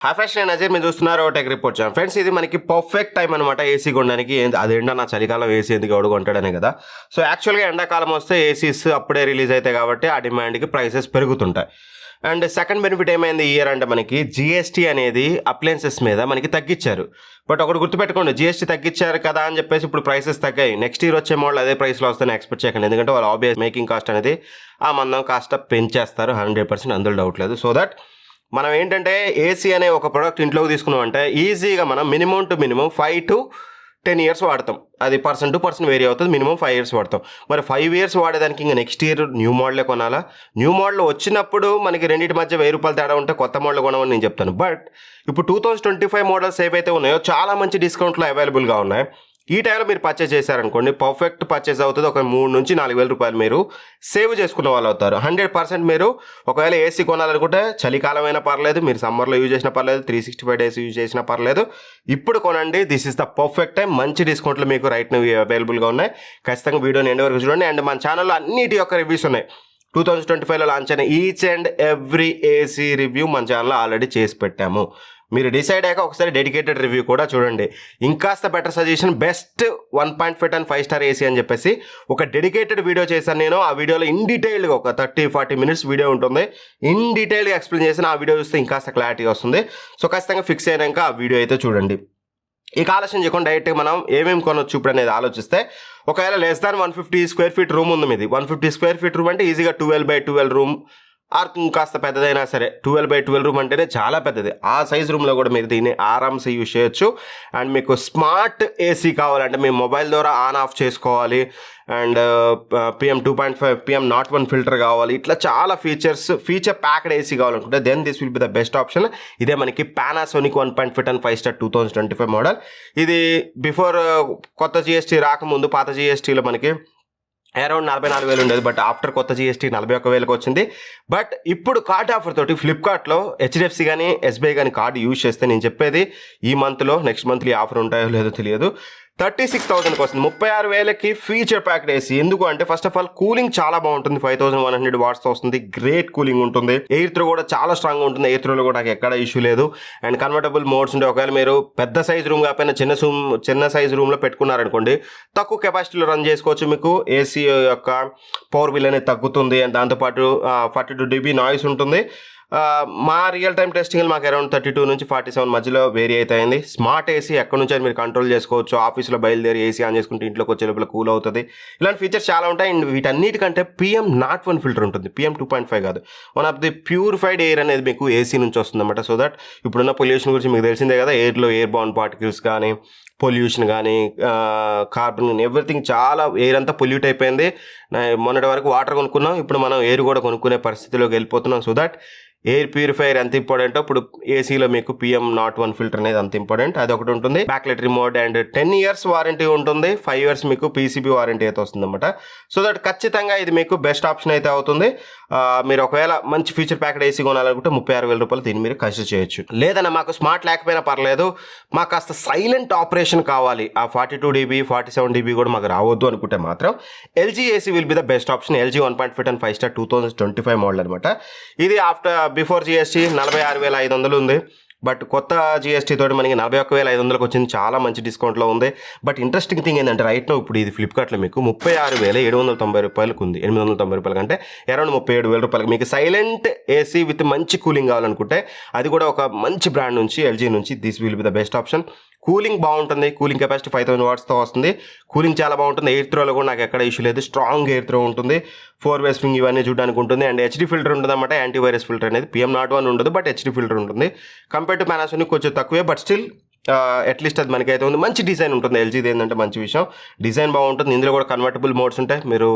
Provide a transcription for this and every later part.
Hi friends, నేను అజయ్. మీరు చూస్తున్నారు టెక్ రిపోర్ట్ ఛానల్. ఫ్రెండ్స్, ఇది మనకి పర్ఫెక్ట్ టైం అనమాట ఏసీ కొనడానికి. అదేంటో నా చలికాలం ఏసీ ఎందుకు ఎవడు కొంటాడనే కదా. సో యాక్చువల్గా ఎండాకాలం వస్తే ఏసీస్ అప్పుడే రిలీజ్ అవుతాయి కాబట్టి ఆ డిమాండ్కి ప్రైసెస్ పెరుగుతుంటాయి. అండ్ సెకండ్ బెనిఫిట్ ఏమైంది ఈ ఇయర్ అంటే మనకి జిఎస్టీ అనేది అప్లయన్సెస్ మీద మనకి తగ్గించారు. బట్ ఒకటి గుర్తుపెట్టుకోండి, జిఎస్టీ తగ్గించారు కదా అని చెప్పేసి ఇప్పుడు ప్రైసెస్ తగ్గాయి. నెక్స్ట్ ఇయర్ వచ్చే మోడల్ అదే ప్రైస్లో వస్తాయని ఎక్స్పెక్ట్ చేయకండి. ఎందుకంటే వాళ్ళు ఆబ్వియస్ మేకింగ్ కాస్ట్ అనేది ఆ మందం కాస్ట్ పెంచేస్తారు 100%, అందులో డౌట్ లేదు. సో దట్ మనం ఏంటంటే ఏసీ అనే ఒక ప్రోడక్ట్ ఇంట్లోకి తీసుకున్నామంటే ఈజీగా మనం minimum to minimum 5 to 10 years వాడతాం. అది పర్సన్ టు పర్సన్ వేరీ అవుతుంది. మినిమం 5 years వాడతాం. మరి 5 years వాడేదానికి ఇంకా నెక్స్ట్ ఇయర్ న్యూ మోడలే కొనాలా? న్యూ మోడల్ వచ్చినప్పుడు మనకి రెండింటి మధ్య ₹1000 తేడా ఉంటే కొత్త మోడల్ కొనమని నేను చెప్తాను. బట్ ఇప్పుడు 2025 మోడల్స్ ఏవైతే ఉన్నాయో చాలా మంచి డిస్కౌంట్లో అవైలబుల్గా ఉన్నాయి. ఈ టైంలో మీరు పర్చేస్ చేశారనుకోండి, పర్ఫెక్ట్ పర్చేస్ అవుతుంది. ఒక 3,000 నుంచి 4,000 రూపాయలు మీరు సేవ్ చేసుకున్న వాళ్ళు అవుతారు. 100% మీరు ఒకవేళ ఏసీ కొనాలనుకుంటే చలికాలం అయినా పర్లేదు, మీరు సమ్మర్లో యూజ్ చేసినా పర్లేదు, 365 days యూజ్ చేసినా పర్లేదు, ఇప్పుడు కొనండి. This is the perfect time. మంచి డిస్కౌంట్లు మీకు రైట్ నౌ అవైలబుల్గా ఉన్నాయి. ఖచ్చితంగా వీడియోని ఎండ్ వరకు చూడండి. అండ్ మన ఛానల్లో అన్నిటి యొక్క రివ్యూస్ ఉన్నాయి. 2025లో లాంచ్ అయిన each and every AC review మన ఛానల్లో ఆల్రెడీ చేసి పెట్టాము. మీరు డిసైడ్ అయ్యాక ఒకసారి డెడికేటెడ్ రివ్యూ కూడా చూడండి. ఇంకాస్త better suggestion, best 1.5 and 5 star AC అని చెప్పేసి ఒక డెడికేటెడ్ వీడియో చేశాను నేను. ఆ వీడియోలో ఇన్ డీటెయిల్గా ఒక 30-40 minutes వీడియో ఉంటుంది. ఇన్ డీటెయిల్గా ఎక్స్ప్లెయిన్ చేసిన ఆ వీడియో చూస్తే ఇంకాస్త క్లారిటీ వస్తుంది. సో ఖచ్చితంగా ఫిక్స్ అయినాక ఆ వీడియో అయితే చూడండి. ఈ ఆలోచన చేయకుండా డైరెక్ట్గా మనం ఏమేమి కొనొచ్చు ఇప్పుడు అనేది ఆలోచిస్తే, ఒకవేళ less than 150 square feet room ఉంది మీది. 150 square feet రూమ్ అంటే ఈజీగా 12x12 రూమ్ ఆర్ కాస్త పెద్దదైనా సరే 12x12 రూమ్ అంటేనే చాలా పెద్దది. ఆ సైజ్ రూమ్లో కూడా మీరు దీన్ని ఆరామ్సే యూజ్ చేయొచ్చు. అండ్ మీకు స్మార్ట్ ఏసీ కావాలంటే మీ మొబైల్ ద్వారా ఆన్ ఆఫ్ చేసుకోవాలి. అండ్ PM 2.5 PM01 ఫిల్టర్ కావాలి. ఇట్లా చాలా ఫీచర్ ప్యాక్డ్ ఏసీ కావాలనుకుంటే then this will be the best option. ఇదే మనకి పానాసోనిక్ 1.5 and 5 star 2025 మోడల్. ఇది బిఫోర్ కొత్త జిఎస్టీ రాకముందు పాత జిఎస్టీలో మనకి అరౌండ్ 44,000 ఉండేది. బట్ ఆఫ్టర్ కొత్త జిఎస్టీ 41,000కి వచ్చింది. బట్ ఇప్పుడు కార్డ్ ఆఫర్ తోటి ఫ్లిప్కార్ట్లో HDFC కానీ SBI కానీ కార్డు యూజ్ చేస్తే, నేను చెప్పేది ఈ మంత్లో నెక్స్ట్ మంత్లీ ఆఫర్ ఉంటాయో లేదో తెలియదు, 36,000కి వస్తుంది. 36,000కి ఫీచర్ ప్యాక్డ్ ఏసీ. ఎందుకు అంటే ఫస్ట్ ఆఫ్ ఆల్ కూలింగ్ చాలా బాగుంటుంది. 5,100 watts ఉంటుంది. గ్రేట్ కూలింగ్ ఉంటుంది. ఎయిర్ త్రో కూడా చాలా స్ట్రాంగ్గా ఉంటుంది. ఎయిర్ త్రోలో కూడా నాకు ఎక్కడ ఇష్యూ లేదు. అండ్ కన్వర్టబుల్ మోడ్స్ ఉంటాయి. ఒకవేళ మీరు పెద్ద సైజ్ రూమ్ కాకపోయినా చిన్న సైజ్ రూమ్లో పెట్టుకున్నారనుకోండి, తక్కువ కెపాసిటీలో రన్ చేసుకోవచ్చు. మీకు ఏసీ యొక్క పవర్ బిల్ అనేది తగ్గుతుంది. అండ్ దాంతోపాటు 42 dB నాయిస్ ఉంటుంది. మా రియల్ టైం టెస్టింగ్ మాకు అరౌండ్ 32 నుంచి 47 మధ్యలో వేరీ అవుతాయింది. స్మార్ట్ ఏసీ ఎక్కడి నుంచి మీరు కంట్రోల్ చేసుకోవచ్చు. ఆఫీస్లో బయలుదేరి ఏసీ ఆన్ చేసుకుంటే ఇంట్లోకి వచ్చే లోపల కూల్ అవుతుంది. ఇలాంటి ఫీచర్స్ చాలా ఉంటాయి. అండ్ వీటన్నిటికంటే PM01 ఫిల్టర్ ఉంటుంది. PM 2.5 కాదు. One of the purified air అనేది మీకు ఏసీ నుంచి వస్తుంది అన్నమాట. సో దట్ ఇప్పుడున్న పొల్యూషన్ గురించి మీకు తెలిసిందే కదా. ఎయిర్లో ఎయిర్ బౌండ్ పార్టికల్స్ కానీ, పొల్యూషన్ కానీ, కార్బన్ కానీ, ఎవ్రీథింగ్ చాలా ఎయిర్ అంతా పొల్యూట్ అయిపోయింది. మొన్నటి వరకు వాటర్ కొనుక్కున్నాం, ఇప్పుడు మనం ఎయిర్ కూడా కొనుక్కునే పరిస్థితిలోకి వెళ్ళిపోతున్నాం. సో దట్ ఎయిర్ ప్యూరిఫైయర్ ఎంత ఇంపార్టెంట్, ఇప్పుడు ఏసీలో మీకు PM01 ఫిల్టర్ అనేది అంత ఇంపార్టెంట్. అది ఒకటి ఉంటుంది. Backlight remote and 10 years warranty ఉంటుంది. 5 years మీకు PCB వారంటీ అయితే వస్తుంది అనమాట. సో దట్ ఖచ్చితంగా ఇది మీకు బెస్ట్ ఆప్షన్ అయితే అవుతుంది. మీరు ఒకవేళ మంచి ఫీచర్ ప్యాక్డ్ ఏసీ కొనాలనుకుంటే 36,000 రూపాయలు దీన్ని మీరు కన్సిడర్ చేయొచ్చు. లేదన్నా మాకు స్మార్ట్ లేకపోయినా పర్లేదు, మాకు కాస్త సైలెంట్ ఆపరేషన్ కావాలి, ఆ 42 dB 47 dB కూడా మాకు రావద్దు అనుకుంటే మాత్రం LG AC will be the best option. LG 1.5 and 5 star 2025 model అనమాట. ఇది బిఫోర్ జిఎస్టీ 46,500 ఉంది. బట్ కొత్త జిఎస్టీ తోటి మనకి 41,500కి వచ్చింది. చాలా మంచి డిస్కౌంట్లో ఉంది. బట్ ఇంట్రెస్టింగ్ థింగ్ ఏంటంటే రైట్ నో ఇప్పుడు ఇది ఫ్లిప్కార్ట్లో మీకు 36,790 రూపాయలకు ఉంది. 890 రూపాయల కంటే అరౌండ్ 37,000 రూపాయలకి మీకు సైలెంట్ ఏసీ విత్ మంచి కూలింగ్ కావాలనుకుంటే, అది కూడా ఒక మంచి బ్రాండ్ నుంచి LG నుంచి, this will be the best option. Cooling బాగుంటుంది. కూలింగ్ కెపాసిటీ 5,000 wattsతో వస్తుంది. కూలింగ్ చాలా బాగుంటుంది. ఎయిర్ త్రోలో కూడా నాకు ఎక్కడ ఇష్యూ లేదు. స్ట్రాంగ్ ఎయిర్ త్రో ఉంటుంది. 4-way స్వింగ్ ఇవన్నీ చూడడానికి ఉంటుంది. అండ్ HD ఫిల్టర్ ఉంటుంది అన్నమాట. యాంటీవైరస్ ఫిల్టర్ అనేది PM01 ఉండదు, బట్ HD ఫిల్టర్ ఉంటుంది. కంపేర్ టు పానాసోనిక్ కొంచెం తక్కువే, బట్ స్టిల్ అట్లీస్ట్ అది మనకైతే ఉంది. మంచి డిజైన్ ఉంటుంది. LGది ఏంటంటే మంచి విషయం, డిజైన్ బాగుంటుంది. ఇందులో కూడా కన్వర్టబుల్ మోడ్స్ ఉంటాయి. మీరు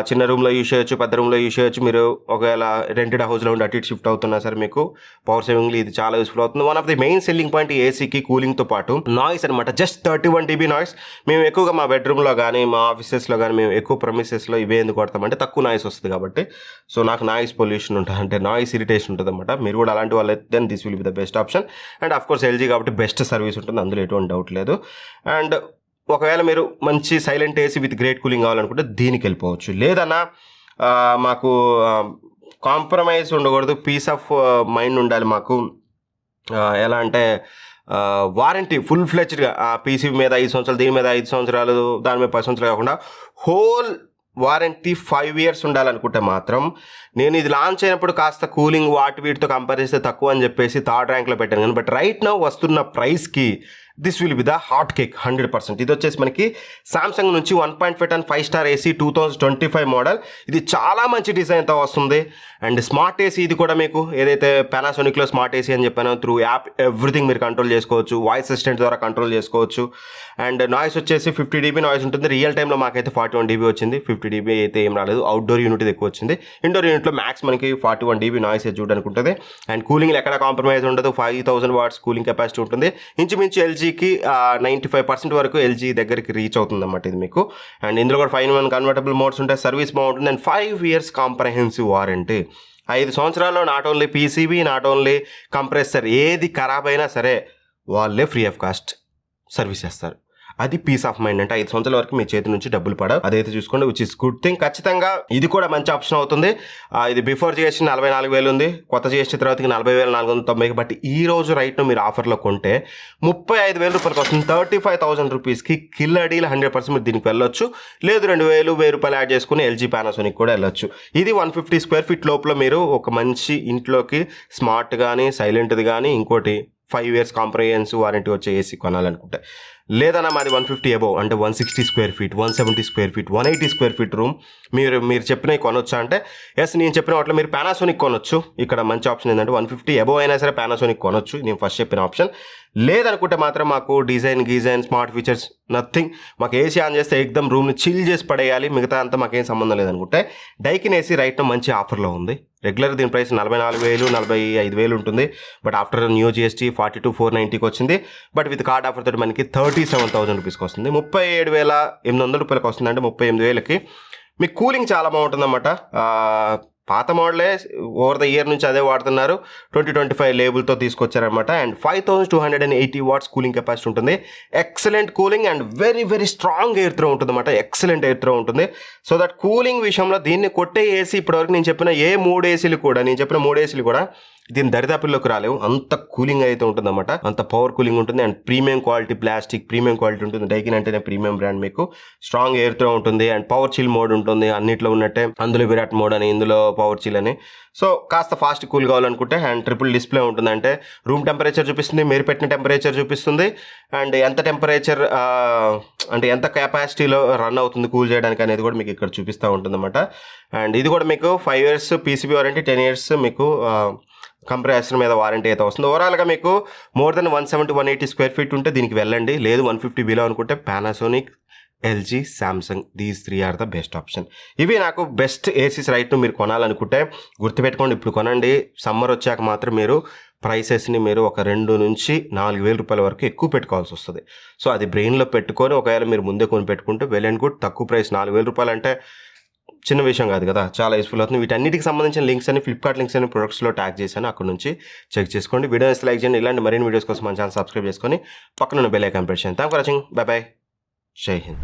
చిన్న రూమ్లో యూజ్ చేయొచ్చు, పెద్ద రూమ్లో యూజ్ చేయొచ్చు. మీరు ఒకవేళ రెంటెడ్ హౌస్లో ఉండి అటు ఇటు షిఫ్ట్ అవుతున్నా సరే మీకు పవర్ సేవింగ్లో ఇది చాలా యూస్ఫుల్ అవుతుంది. One of the main selling point ఏసీకి కూలింగ్తో పాటు నాయిస్ అనమాట. Just 31 dB noise. మేము ఎక్కువగా మా బెడ్రూమ్లో కానీ, మా ఆఫీసెస్లో కానీ, మేము ఎక్కువ ప్రమిసెస్లో ఇవే ఎందుకు కొడతామంటే తక్కువ నాయిస్ వస్తుంది కాబట్టి. సో నాకు నాయిస్ పొల్యూషన్ ఉంటుంది, అంటే నాయిస్ ఇరిటేషన్ ఉంటుంది అనమాట. మీరు కూడా అలాంటి వాళ్ళు అయితే then this will be the best option. And of course LG కాబట్టి బెస్ట్ సర్వీస్ ఉంటుంది, అందులో ఎటువంటి డౌట్ లేదు. అండ్ ఒకవేళ మీరు మంచి silent AC with great cooling కావాలనుకుంటే దీనికి వెళ్ళిపోవచ్చు. లేదన్నా మాకు కాంప్రమైజ్ ఉండకూడదు, పీస్ ఆఫ్ మైండ్ ఉండాలి మాకు, ఎలా అంటే వారంటీ ఫుల్ ఫ్లెచ్డ్గా పీసీ మీద 5 సంవత్సరాలు, దీని మీద 5 సంవత్సరాలు, దాని మీద 10 సంవత్సరాలు కాకుండా హోల్ వారంటీ 5 ఇయర్స్ ఉండాలనుకుంటే మాత్రం నేను ఇది లాంచ్ అయినప్పుడు కాస్త కూలింగ్ వీటితో కంపేర్ చేస్తే తక్కువ అని చెప్పేసి థర్డ్ ర్యాంక్లో పెట్టాను. కానీ బట్ రైట్ నౌ వస్తున్న ప్రైస్కి this will be the hot cake 100%. ఇది వచ్చేసి మనకి సామ్సంగ్ నుంచి 1.5 టన్ 5 స్టార్ ఏసీ 2025 మోడల్. ఇది చాలా మంచి డిజైన్తో వస్తుంది. అండ్ స్మార్ట్ ఏసీ ఇది కూడా మీకు ఏదైతే పానాసోనిక్లో స్మార్ట్ ఏసీ అని చెప్పానో త్రూ యాప్ ఎవ్రీథింగ్ మీరు కంట్రోల్ చేసుకోవచ్చు, వాయిస్ అసిస్టెంట్ ద్వారా కంట్రోల్ చేసుకోవచ్చు. అండ్ నాయిస్ వచ్చేసి 50 dB నాయిస్ ఉంటుంది. రియల్ టైంలో మాకైతే 41 dB వచ్చింది. 50 dB అయితే ఏం రాలేదు. అవుట్డోర్ యూనిట్ ఎక్కువ వచ్చింది. ఇండోర్ యూనిట్లో మ్యాక్స్ మనకి 41 dB నాయిస్ చూడడానికి ఉంటుంది. అండ్ కూలింగ్లో ఎక్కడ కాంప్రమైజ్ ఉండదు. 5000 వాట్స్ కూలింగ్ కెపాసిటీ ఉంటుంది. ఇంచుమించు ఎల్జీకి 95% వరకు ఎల్జీ దగ్గరికి రీచ్ అవుతుంది అన్నమాట ఇది మీకు. అండ్ ఇందులో కూడా 5-in-1 కన్వర్టబుల్ మోడ్స్ ఉంటాయి. సర్వీస్ బాగుంటుంది. And 5 years comprehensive warranty. 5 సంవత్సరాల్లో not only PCB, not only compressor ఏది ఖరాబ్ అయినా సరే వాళ్ళే ఫ్రీ ఆఫ్ కాస్ట్ సర్వీస్ చేస్తారు. అది పీస్ ఆఫ్ మైండ్. అంటే 5 సంవత్సరాల వరకు మీ చేతి నుంచి డబ్బులు పడవు. అదైతే చూసుకోండి, విచ్ ఇస్ గుడ్ థింగ్. ఖచ్చితంగా ఇది కూడా మంచి ఆప్షన్ అవుతుంది. ఇది బిఫోర్ జిఎస్టీ 44,000 ఉంది, కొత్త జిఎస్టీ తర్వాతకి 40,490. బట్ ఈ రోజు రైట్ మీరు ఆఫర్లో కొంటే 35,000 రూపాయలకు వస్తుంది. 35,000 రూపీస్కి కిల్లర్ డీల్. 100% మీరు దీనికి వెళ్ళొచ్చు. లేదు 2,000 రూపాయలు యాడ్ చేసుకుని ఎల్జీ పానాసోనిక్ కూడా వెళ్ళొచ్చు. ఇది 150 స్క్వేర్ ఫీట్ లోపల మీరు ఒక మంచి ఇంట్లోకి స్మార్ట్ కానీ సైలెంట్ది కానీ ఇంకోటి 5 years కాంప్రహెన్సివ్ వారంటీ వచ్చే ఏసీ కొనాలనుకుంటే, లేదన్నా మాది 150 అబోవ్ అంటే 160 square feet, 170 square feet, 180 square feet room మీరు చెప్పినవి కొనొచ్చా అంటే ఎస్, నేను చెప్పిన వాటిలో మీరు పానాసోనిక్ కొనొచ్చు. ఇక్కడ మంచి ఆప్షన్ ఏంటంటే 150 అబోవ్ అయినా సరే పానాసోనిక్ కొనొచ్చు. నేను ఫస్ట్ చెప్పిన ఆప్షన్. లేదనుకుంటే మాత్రం మాకు డిజైన్ స్మార్ట్ ఫీచర్స్ నథింగ్, మాకు ఏసీ ఆన్ చేస్తే ఎక్దమ్ రూమ్ని చిల్ చేసి పడేయాలి, మిగతా అంతా మాకేం సంబంధం లేదనుకుంటే డైకిన్ ఏసీ రైట్ మంచి ఆఫర్లో ఉంది. రెగ్యులర్ దీని ప్రైస్ 44,000 45,000 ఉంటుంది. బట్ ఆఫ్టర్ న్యూ జిఎస్టీ 42,490కి వచ్చింది. బట్ విత్ కార్డ్ ఆఫర్ తోటి మనకి 37,000 రూపీస్కి వస్తుంది. 37,800 రూపాయలకి వస్తుంది. అంటే 38,000కి మీకు కూలింగ్ చాలా బాగుంటుంది అన్నమాట. పాత మోడలే ఓవర్ ద ఇయర్ నుంచి అదే వాడుతున్నారు. 2025 లేబుల్తో తీసుకొచ్చారనమాట. అండ్ 5,280 వాట్స్ కూలింగ్ కెపాసిటీ ఉంటుంది. Excellent cooling and very very strong air throw ఉంటుంది అనమాట. ఎక్సలెంట్ ఎయిర్ త్రో ఉంటుంది. సో దట్ కూలింగ్ విషయంలో దీన్ని కొట్టే ఏసీ ఇప్పటివరకు నేను చెప్పిన 3 ఏసీలు కూడా దీని దరిదాపుల్లోకి రాలేవు. అంత కూలింగ్ అయితే ఉంటుంది అనమాట. అంత పవర్ కూలింగ్ ఉంటుంది. And premium quality plastic, premium quality ఉంటుంది. డైకిన్ అంటేనే ప్రీమియం బ్రాండ్. మీకు స్ట్రాంగ్ ఎయిర్ త్రో ఉంటుంది. అండ్ పవర్ చిల్ మోడ్ ఉంటుంది. అన్నిట్లో ఉన్నట్టే అందులో విరాట్ మోడ్ అని, ఇందులో పవర్ చిల్ అని. సో కాస్త ఫాస్ట్ కూల్ కావాలనుకుంటే అండ్ ట్రిపుల్ డిస్ప్లే ఉంటుంది. అంటే రూమ్ టెంపరేచర్ చూపిస్తుంది, మీరు పెట్టిన టెంపరేచర్ చూపిస్తుంది. అండ్ ఎంత టెంపరేచర్ అంటే ఎంత కెపాసిటీలో రన్ అవుతుంది కూల్ చేయడానికి అనేది కూడా మీకు ఇక్కడ చూపిస్తూ ఉంటుంది అనమాట. అండ్ ఇది కూడా మీకు 5 years పీసీబీ వారంటీ, 10 years మీకు కంప్రెసర్ మీద వారంటీ అయితే వస్తుంది. ఓవరాల్గా మీకు మోర్ దెన్ 170-180 స్క్వేర్ ఫీట్ ఉంటే దీనికి వెళ్ళండి. లేదు 150 బిలో అనుకుంటే Panasonic, LG, Samsung, these 3 are the best option. ఇవి నాకు బెస్ట్ ఏసీస్ రైట్ మీరు కొనాలనుకుంటే గుర్తుపెట్టుకోండి. ఇప్పుడు కొనండి. సమ్మర్ వచ్చాక మాత్రం మీరు ప్రైసెస్ని మీరు ఒక 2,000 నుంచి 4,000 రూపాయల వరకు ఎక్కువ పెట్టుకోవాల్సి వస్తుంది. సో అది బ్రెయిన్లో పెట్టుకొని ఒకవేళ మీరు ముందే కొని పెట్టుకుంటే వెల్ అండ్ గుడ్. తక్కువ ప్రైస్ 4,000 రూపాయలు అంటే చిన్న విషయం కాదు కదా, చాలా యూస్ఫుల్ అవుతుంది. వీటన్నిటికి సంబంధించిన లింక్స్ అని ఫ్లిప్కార్ట్ లింక్స్ అని ప్రొడక్ట్స్లో ట్యాగ్ చేశాను, అక్కడ నుంచి చెక్ చేసుకోండి. వీడియో లైక్ చేయండి. ఇలాంటి మరిన్ని వీడియోస్ కోసం మన ఛానల్ సబ్స్క్రైబ్ చేసుకొని పక్కన బెల్ ఐకాన్ ప్రెస్ చేయండి. Thanks for watching. By by. జై హింద్.